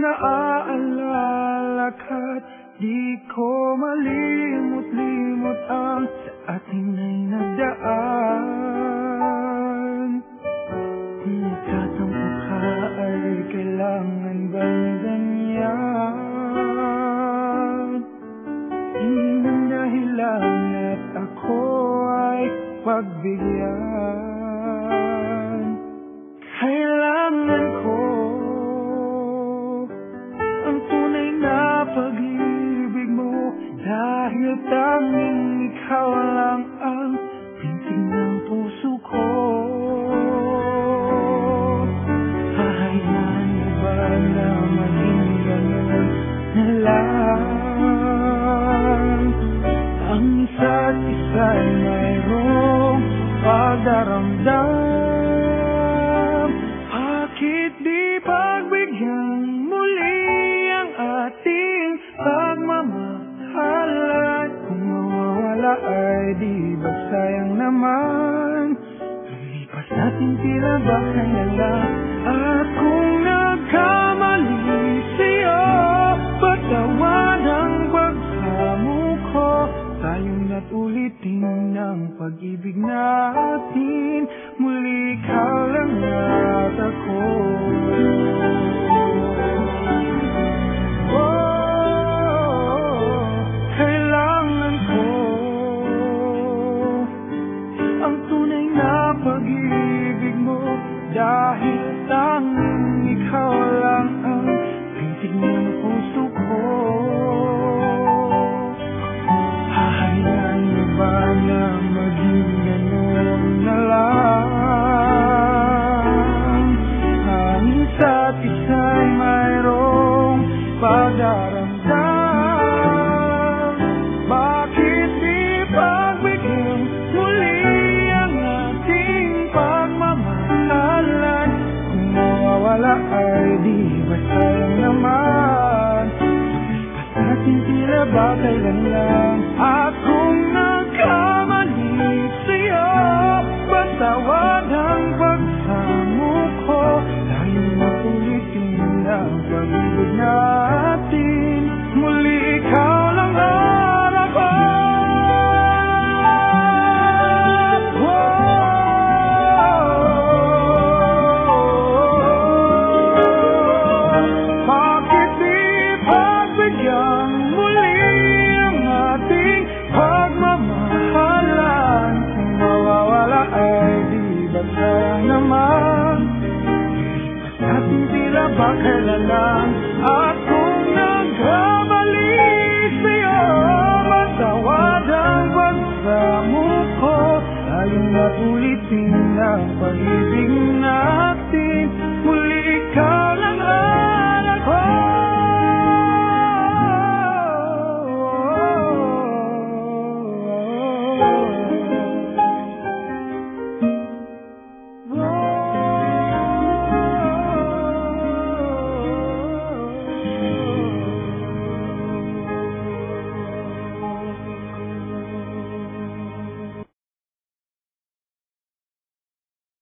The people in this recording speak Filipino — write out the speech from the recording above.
naaalala ka't di ko malimot-limot ang sa ating ay nagdaan. Kung nagtatampo ka ay kailangan bang ganyan? Hindi man dahilan at ako ay pagbigyan. Kailangan ko ang tunay na pag-ibig mo, dahil tanging ikaw lang ang pintig ng puso ko. Hahayaan mo ba na maging ganun na lang? Ang isa't isa'y mayroong pagdaramdam. Bakit di pagbigyan muli ang ating pagmamahalan? Kung mawawala ay di ba sayang naman? Lumipas natin tila ba kaya lang? At kung nagkamali sa'yo, patawad ang pagsamo ko. Tayong na't ulitin ng pag-ibig natin, muli ka lang at ako. Kailangan ko ang tunay na pag-ibig mo, dahil tanging ikaw lang ang pintig ng puso ko. Hahayaan mo ba na maging ganun na lang? Ang isa't isa'y mayroong pagdaramdam. Bakit di pagbigyan muli ang ating pagmamahalan? Kung mawawala ay di ba sayang naman? Lumipas natin tila ba kailan lang? At kung nagkamali sa'yo, patawad ang pagsamo ko. Tayo makulitin ang pag-ibig natin, muli ikaw lang ang ako. Bakit di pagbigyan muli ang ating pagmamahalan? Kung mawawala ay di ba sayang naman? Lumipas natin tila ba kailan lang? At kung nagkamali sa'yo, matawad ang pagsamo ko. Tayong na't ulitin ang pag-ibig natin,